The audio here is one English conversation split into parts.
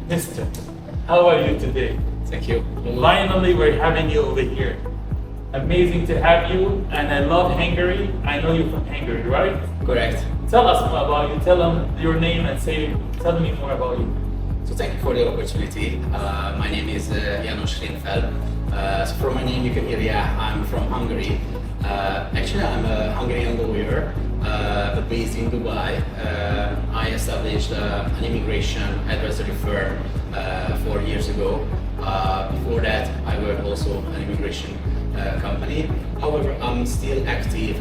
Mister, how are you today? Thank you. Finally, we're having you over here. Amazing to have you, and I love Hangary. I know you're from Hangary, right? Correct. Tell us more about you. Tell them your name and tell me more about you. So thank you for the opportunity. My name is János Rinfeld. So from my name you can hear, I'm from Hungary. Actually, I'm a Hungarian lawyer, but based in Dubai. I established an immigration advisory firm 4 years ago. Before that, I worked also an immigration company. However, I'm still active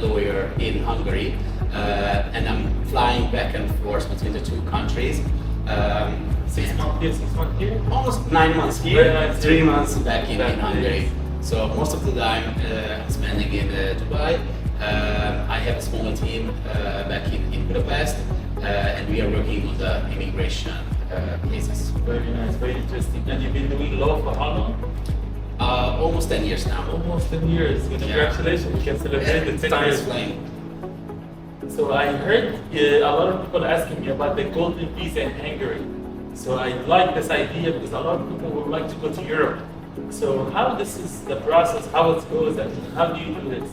lawyer in Hungary, and I'm flying back and forth between the two countries. 6 months here, 6 months here? Almost 9 months here, Very nice. 3 months back in Hungary. Yes. So most of the time spending in Dubai. I have a small team back in Budapest, and we are working on the immigration cases. Very nice, very interesting. And you've been doing law for how long? Almost 10 years now. Almost 10 years. Congratulations, we can celebrate the 10 Time years. is flying. So I heard a lot of people asking me about the golden visa in Hungary. So I like this idea because a lot of people would like to go to Europe. So how this is the process, how it goes, and how do you do this?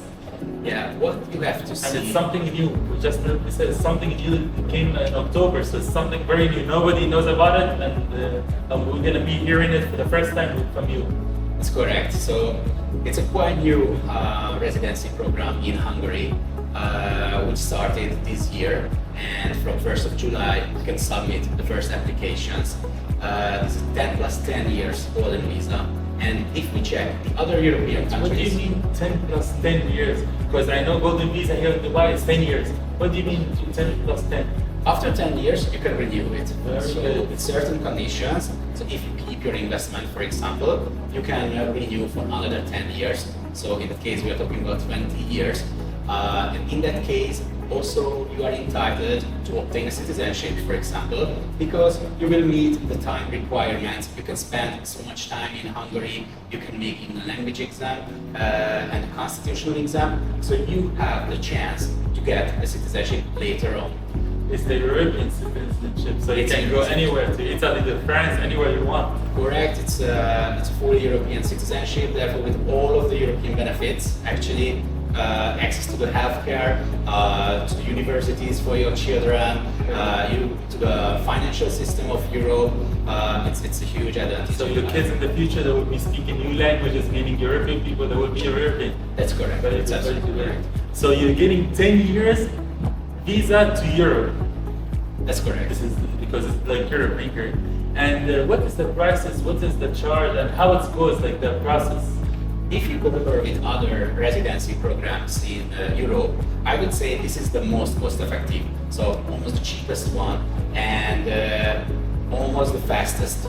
Yeah, what you have to see. And it's something new. We just said it's something new. It came in October, so it's something very new. Nobody knows about it, and we're gonna be hearing it for the first time from you. That's correct. So it's a quite new residency program in Hungary, which started this year. And from 1st of July, you can submit the first applications. This is 10 plus 10 years golden visa. And if we check the other European countries... What do you mean 10 plus 10 years? Because I know golden visa here in Dubai is 10 years. What do you mean 10 plus 10? After 10 years, you can renew it. Very So good. with certain conditions, so if you keep your investment, for example, you can renew for another 10 years. So in that case, we are talking about 20 years. And in that case, also you are entitled to obtain a citizenship, for example, because you will meet the time requirements. You can spend so much time in Hungary, you can make even a language exam and a constitutional exam, so you have the chance to get a citizenship later on. It's the European citizenship, so you It's can go anywhere, to Italy, to France, anywhere you want. Correct, it's a full European citizenship, therefore with all of the European benefits, actually access to the healthcare, to the universities for your children, to the financial system of Europe. It's a huge advantage. So your kids in the future, they will be speaking new languages, meaning European people, they will be European. That's correct. Very It's good, very absolutely good. correct. So you're getting 10 years visa to Europe. That's correct. This is because it's like Europe, Hungary. And what is the prices? What is the charge? And how it goes? Like the process? If you compare with other residency programs in Europe, I would say this is the most cost-effective. So almost the cheapest one and almost the fastest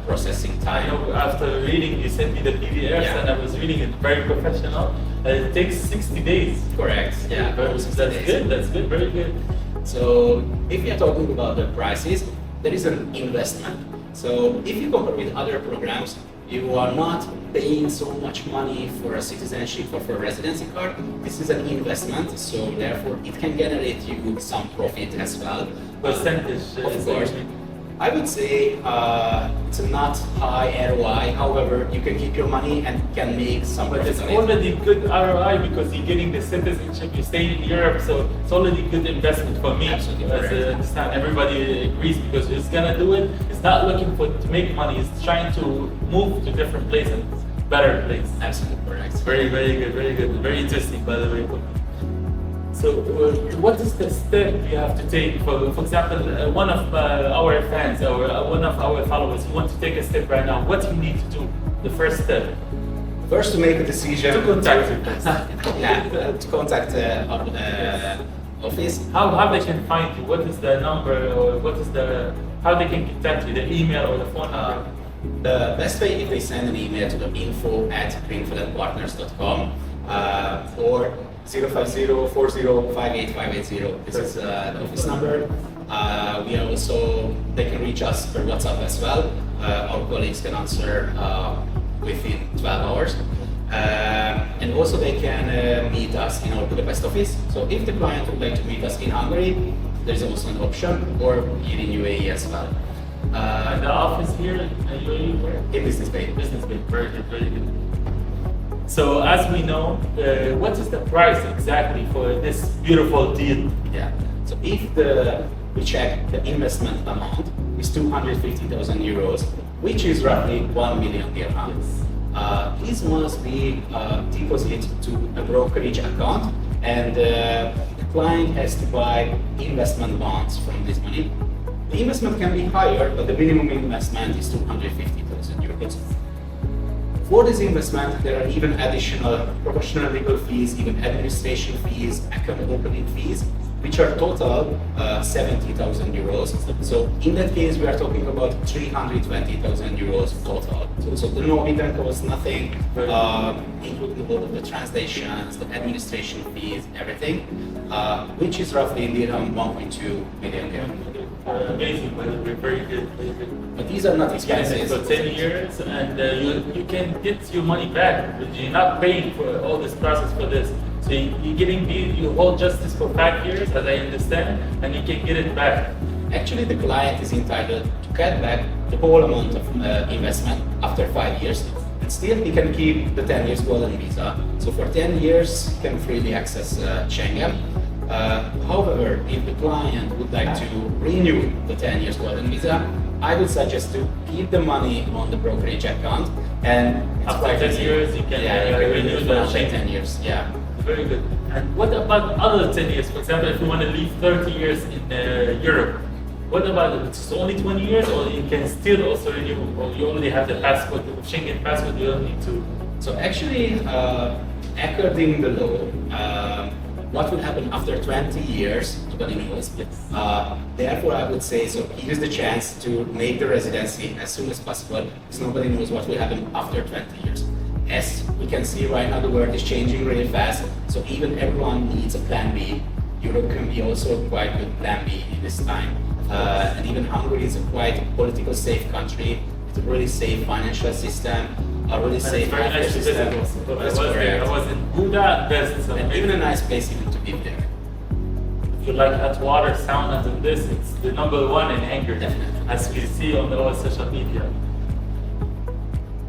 processing I time. know after reading, you sent me the PDFs, Yeah. and I was reading it very professional. It takes 60 days. Correct. Yeah. almost 60 That's days. good. That's good. Very good. So if we are talking about the prices, there is an investment. So if you compare with other programs, you are not paying so much money for a citizenship or for a residency card. This is an investment, so therefore it can generate you some profit as well. Percentage. Of course. I would say it's a not high ROI. However, you can keep your money and can make some But profit it's on it. already good ROI because you're getting the citizenship, you're staying in Europe, so it's already good investment for me. Absolutely As correct. I understand, everybody agrees because it's gonna do it. It's not looking to make money. It's trying to move to different places, better place. Absolutely correct. Very, very good, very good, very interesting. By the way. So, what is the step you have to take? For example, one of our fans or one of our followers, you want to take a step right now. What do you need to do? The first step. First, to make a decision. To contact you. Yeah, to contact our office. How they can find you? What is the number or what is how they can contact you? The email or the phone number? The best way if they send an email to the info@greenfieldpartners.com or 050-4058-580. This is the office number. We are also, they can reach us per WhatsApp as well. Our colleagues can answer within 12 hours. And also they can meet us in our Budapest office. So if the client would like to meet us in Hungary, there's also an option, or here in UAE as well. And the office here in UAE, where? In Business Bay. Business Bay, very good, very good. So as we know, what is the price exactly for this beautiful deal? Yeah. So if we check the investment amount is 250,000 euros, which is roughly 1 million dirhams. This must be deposited to a brokerage account, and the client has to buy investment bonds from this money. The investment can be higher, but the minimum investment is 250,000 euros. For this investment, there are even additional professional legal fees, even administration fees, account opening fees, which are total 70,000 euros. So in that case, we are talking about 320,000 euros total. So the Norwegian costs nothing, including all of the translations, the administration fees, everything, which is roughly in dirham 1.2 million dirham. Amazing, very good, very good. But these are not expensive. For 10 years, and you can get your money back. But you're not paying for all this process for this. So you hold justice for 5 years, as I understand, and you can get it back. Actually, the client is entitled to get back the whole amount of investment after 5 years. And still, he can keep the 10 years golden visa. So for 10 years, he can freely access Schengen. However, if the client would like to renew the 10 years golden visa, I would suggest to keep the money on the brokerage account, and after 10 years you can renew the after 10 years. Yeah. Very good. And what about other 10 years? For example, if you want to live 30 years in Europe, what about it? It's only 20 years, or you can still also renew, or you already have the passport, the Schengen passport, you don't need to? So actually, according to the law, what will happen after 20 years, nobody knows. Yes. Therefore, I would say, so use the chance to make the residency as soon as possible, because nobody knows what will happen after 20 years. As we can see right now, the world is changing really fast, so even everyone needs a plan B. Europe can be also quite good plan B in this time. And even Hungary is a quite political safe country, with a really safe financial system, a really safe healthcare system. I was in Budapest, and even a nice place even to live there. If you like hot water, saunas, and this, it's the #1 in Hangry, Definitely. as we see on all social media.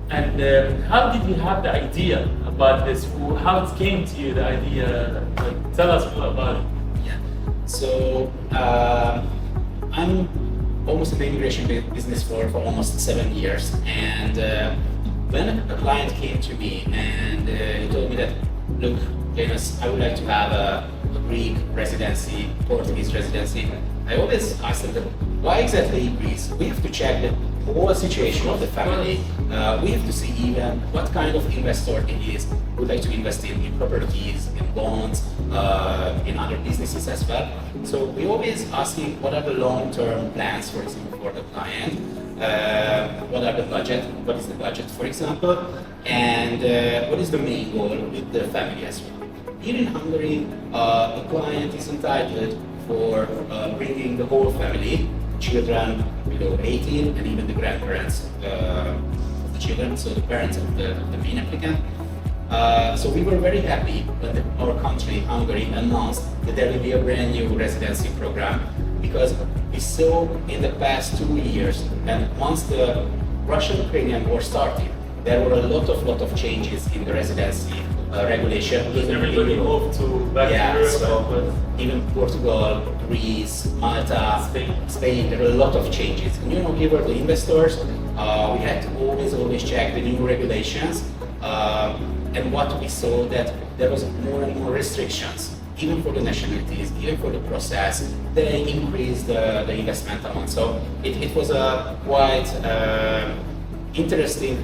And how did you have the idea about this? How it came to you, the idea? Tell us more about it. Yeah. So I'm almost in the immigration business for almost 7 years, and when a client came to me and he told me that, look, Janus, I would like to have a Greek residency, Portuguese residency. I always ask them, why exactly Greece? We have to check the whole situation of the family. We have to see even what kind of investor he is. We would like to invest in properties, in bonds, in other businesses as well. So we always asking what are the long-term plans, for example, for the client. What are the budget? What is the budget, for example? And what is the main goal with the family as well? Here in Hungary, the client is entitled for bringing the whole family, children below 18, and even the grandparents of the children, so the parents of the main applicant. So we were very happy when our country, Hungary, announced that there will be a brand new residency program, because we saw in the past 2 years, and once the Russian-Ukrainian war started, there were a lot of changes in the residency regulation. Everybody moved back to Europe. So even Portugal, Greece, Malta, Spain, there were a lot of changes. And we were the investors. We had to always check the new regulations. And what we saw that there was more and more restrictions, even for the nationalities, even for the process. They increased the investment amount. So it was a quite interesting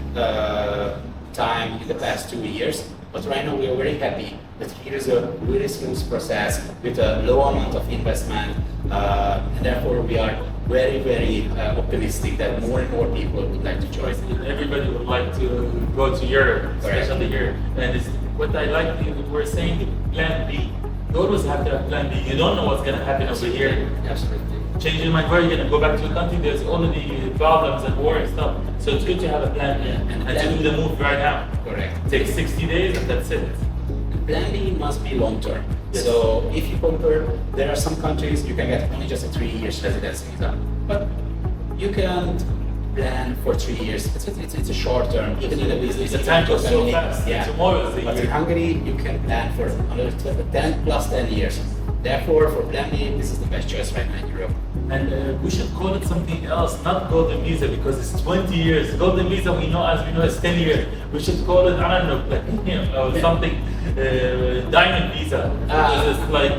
time in the past 2 years. But right now we are very happy that here is a really smooth process with a low amount of investment, and therefore we are very optimistic that more and more people would like to join. Everybody would like to go to Europe, especially here. And what I like, we're saying plan B. You always have to have plan B. You don't know what's going to happen over here. Absolutely. Changing my mind, you're going to go back to a country, there's already problems and war and stuff. So it's good to have a plan B and to do the move right now. Correct. It takes 60 days and that's it. Plan B must be long term. Yes. So if you compare, there are some countries you can get only just a 3 years residency visa. But you can plan for 3 years. It's a short term, even in a business. The time goes so family. fast. Yeah. Tomorrow is the But in year. Hungary, you can plan for another 10 plus 10 years. Therefore, for Plan B, this is the best choice right now in Europe. And we should call it something else, not golden visa, because it's 20 years. Golden visa, we know, as we know, is 10 years. We should call it, I don't know, platinum or something, diamond visa. Because it's like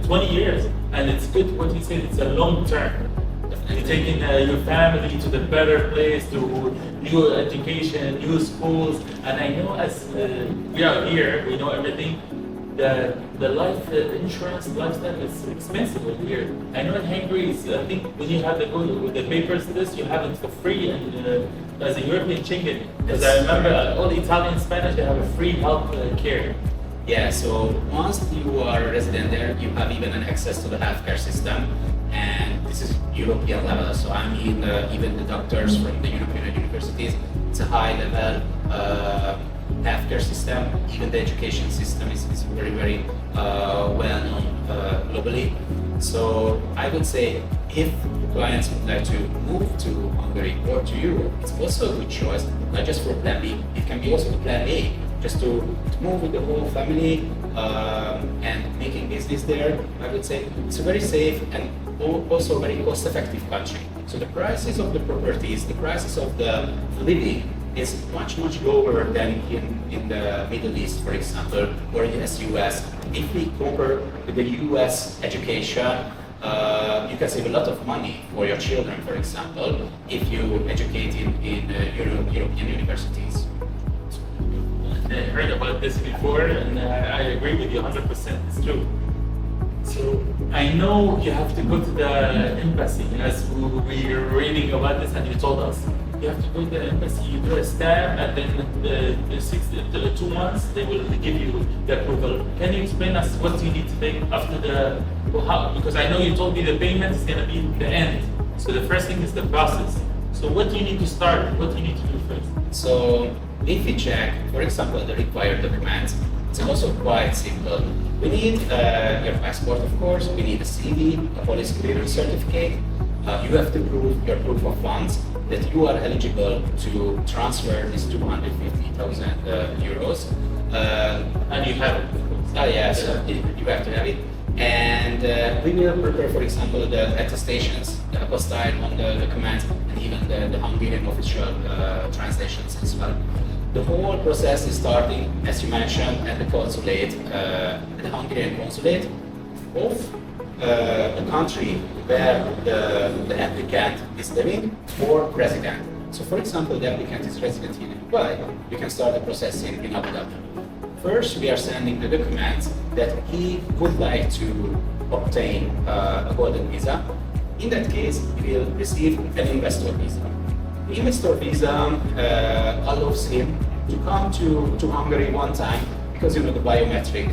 20 years. And it's good, what you said, it's a long term. You're taking your family to the better place, to new education, new schools. And I know as we are here, we know everything. The life insurance lifestyle is expensive over here. I know in Hungary, I think when you have with the papers list, you have it for free and as a European Schengen. Because I remember all Italian Spanish, they have a free health care. Yeah, so once you are a resident there, you have even an access to the healthcare system, and this is European level. So I mean, even the doctors from the European universities, it's a high level healthcare system. Even the education system is very, very well known globally. So I would say if clients would like to move to Hungary or to Europe, it's also a good choice, not just for Plan B, it can be also the Plan A, just to move with the whole family and making business there. I would say it's a very safe and also very cost-effective country. So the prices of the properties, the prices of the living is much lower than in the Middle East, for example, or in the US. If we compare with the US education, you can save a lot of money for your children, for example, if you educate in European universities. I heard about this before, and I agree with you 100%. It's true. So I know you have to go to the embassy, as we were reading about this, and you told us you have to go to the embassy. You do a stamp, and then the 2 months they will give you the approval. Can you explain us what you need to take after how? Because I know you told me the payment is going to be the end. So the first thing is the process. So what do you need to start? What do you need to do first? So if we check, for example, the required documents, it's also quite simple. We need your passport, of course. We need a CV, a police clearance certificate. You have to prove your proof of funds that you are eligible to transfer this 250,000 euros. And you have it. Yeah, so you have to have it. And we will prepare, for example, the attestations, the apostille on the documents, and even the Hungarian official translations as well. The whole process is starting, as you mentioned, at the consulate, the Hungarian consulate of the country where the applicant is living or resident. So, for example, the applicant is resident in Dubai, you can start the process in Abu Dhabi. First, we are sending the documents that he would like to obtain a golden visa. In that case, he will receive an investor visa. The investor visa allows him to come to Hungary one time, because you know the biometric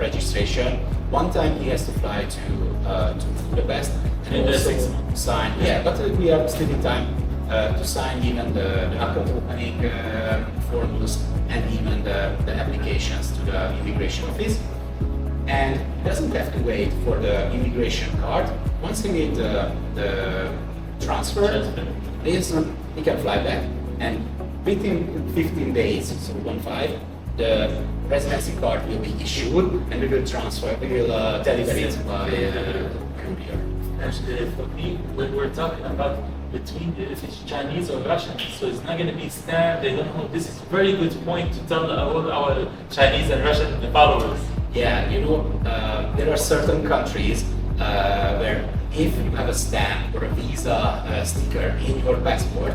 registration. One time he has to fly to Budapest and also sign. Yeah, but we are still in time to sign even the account opening forms and even the applications to the immigration office. And doesn't have to wait for the immigration card. Once he made the transfer, he can fly back, and within 15 days, so 1-5, the residency card will be issued, and we will deliver it by courier. And for me, when we're talking about between if it's Chinese or Russian, so it's not going to be stamped. They don't know. This is a very good point to tell all our Chinese and Russian followers. Yeah, you know, there are certain countries where if you have a stamp or a visa sticker in your passport,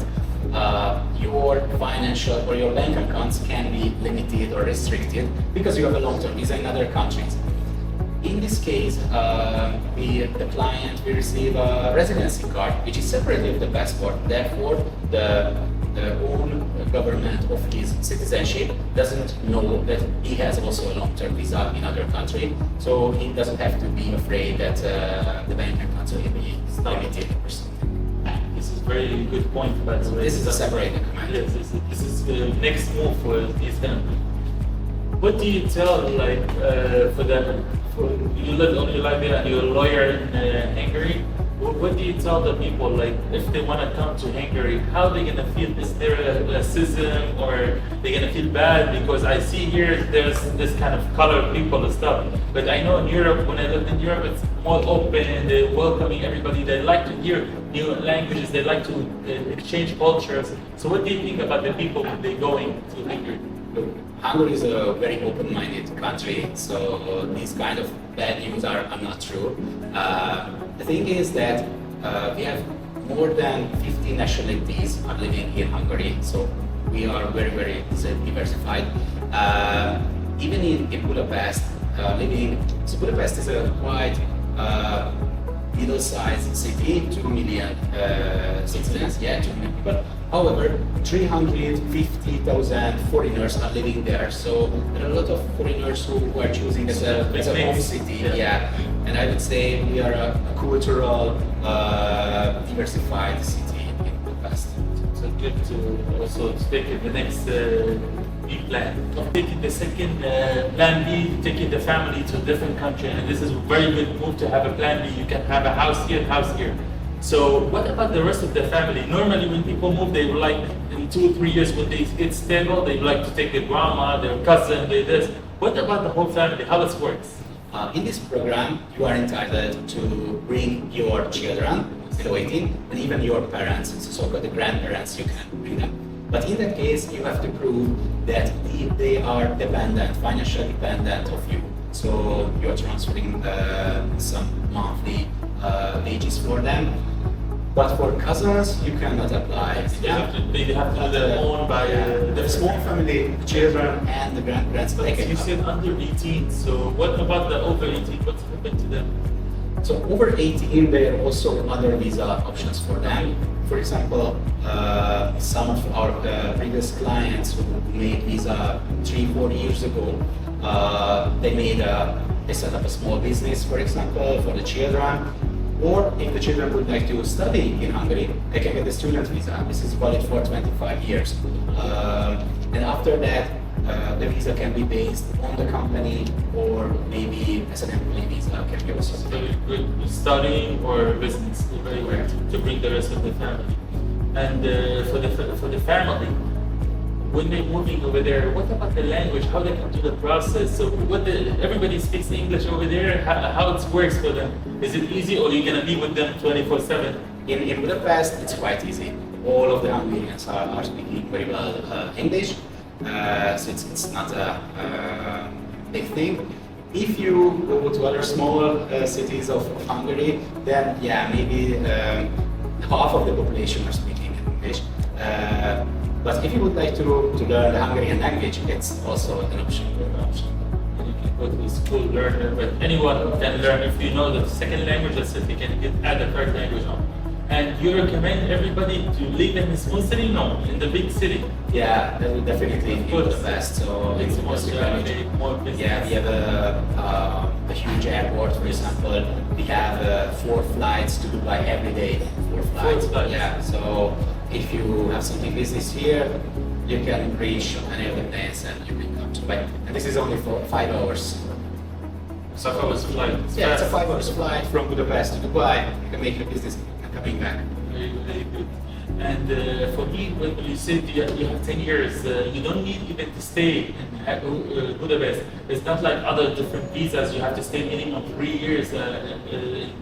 your financial or your bank accounts can be limited or restricted because you have a long-term visa in other countries. In this case, the client will receive a residency card, which is separately of the passport. Therefore, the own government of his citizenship doesn't know that he has also a long-term visa in other country, so he doesn't have to be afraid that the bank accounts will be limited or something. This is a very good point. But this is a separate document. Yes, this is the next move for these kind of people. What do you tell, like, for them? You live all your life there and you're a lawyer in Hungary. What do you tell the people, like, if they want to come to Hungary, how they gonna feel? Is there a racism, or they gonna feel bad? Because I see here there's this kind of colored people and stuff, but I know in Europe, when I lived in Europe, it's more open, they're welcoming everybody, they like to hear new languages, they like to exchange cultures. So what do you think about the people when they're going to Hungary? Hungary is a very open-minded country, so these kind of bad news are not true. The thing is that we have more than 50 nationalities are living in Hungary, so we are very, very diversified. Even in Budapest, so Budapest is a quite middle-sized city, 2 million citizens, 2 million people. However, 350,000 foreigners are living there, so there are a lot of foreigners who are choosing as a home city. And I would say we are a cultural, diversified city in Budapest. So good to also take the next B plan. Taking the second plan B, taking the family to a different country, and this is a very good move to have a plan B. You can have a house here, house here. So what about the rest of the family? Normally when people move, they would like, in 2 or 3 years when they get stable, they would like to take their grandma, their cousin, their this. What about the whole family? How it works? In this program, you are entitled to bring your children below 18 and even your parents, so-called the grandparents, you can bring them. But in that case, you have to prove that they are dependent, financially dependent of you. So you are transferring some monthly wages for them. But for cousins, you cannot apply. They have to do their own by the small family, children, and the grandparents. But you said under 18, so what about the over 18? What's happened to them? So over 18, there are also other visa options for them. For example, some of our previous clients who made visa 3-4 years ago, they set up a small business, for example, for the children. Or if the children would like to study in Hungary, they can get a student visa. This is valid for 25 years. And after that, the visa can be based on the company, or maybe as an employee visa can be also. So good studying or business, very well, to bring the rest of the family. And for the family, when they're moving over there, what about the language? How they can do the process? So everybody speaks English over there. How it works for them? Is it easy, or are you gonna be with them 24/7? In Budapest, it's quite easy. All of the Hungarians are speaking very well English, so it's not a big thing. If you go to other small cities of Hungary, then maybe half of the population are speaking English. But if you would like to learn the Hungarian language, it's also an option. You can go to the school, learn it, but anyone can learn if you know the second language, that's it, you can add a third language on. And you recommend everybody to live in a small city? No, in the big city. Yeah, that would definitely be the best. So it's more traffic, more business. Yeah, we have a huge airport, for example. We have 4 flights to Dubai every day. 4 flights. 4 flights. Yeah, so if you have something business here, you can reach any of the planes and you can come to Dubai. And this is only for 5 hours. 5 hours flight. Yeah, it's a 5 hours flight from Budapest to Dubai. You can make your business and coming back. Very, very good. And for me, when you said you have 10 years, you don't need even to stay in Budapest. It's not like other different visas. You have to stay minimum 3 years,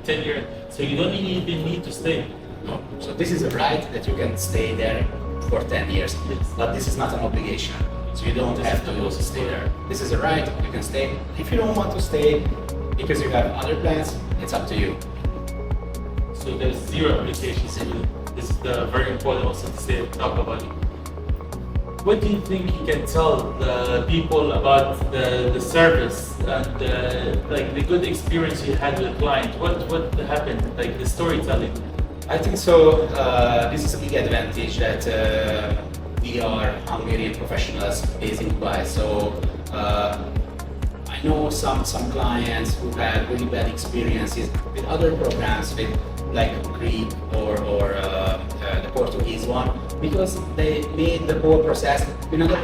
10 years. So you don't even need to stay. No. So this is a right that you can stay there for 10 years, but this is not an obligation. So you don't have to also stay there. This is a right, you can stay. If you don't want to stay because you have other plans, it's up to you. So there's 0 applications. This is very important also to say, talk about it. What do you think you can tell the people about the service and like the good experience you had with the client? What happened? Like the storytelling. I think so. This is a big advantage that we are Hungarian professionals based in Dubai. So I know some clients who had really bad experiences with other programs, with like Greek or the Portuguese one, because they made the whole process with another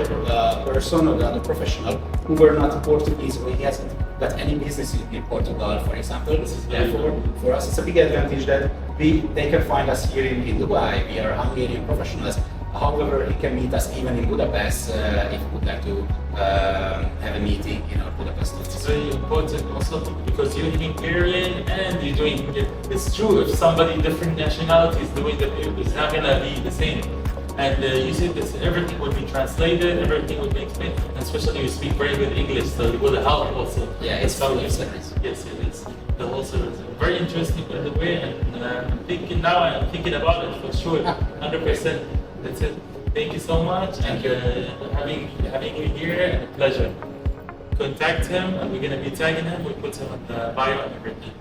person or another professional who were not Portuguese or he hasn't but any business in Portugal, for example. This is very For us, it's a big advantage that they can find us here in Dubai. We are Hungarian professionals. However, he can meet us even in Budapest if he would like to have a meeting in our Budapest office. It's very important also because you're Hungarian and you're doing it. It's true, if somebody different nationality is doing it, it's not gonna be the same. And you said this, everything would be translated, everything would be explained, and especially you speak very good English, so it will help also. Yeah, it's Especially- full service. Yes, it is. The whole service. Very interesting, by the way, and I'm thinking about it for sure, 100%. That's it. Thank you so much. Thank you. Having you here, and a pleasure. Contact him, and we're gonna be tagging him. We put him on the bio and everything.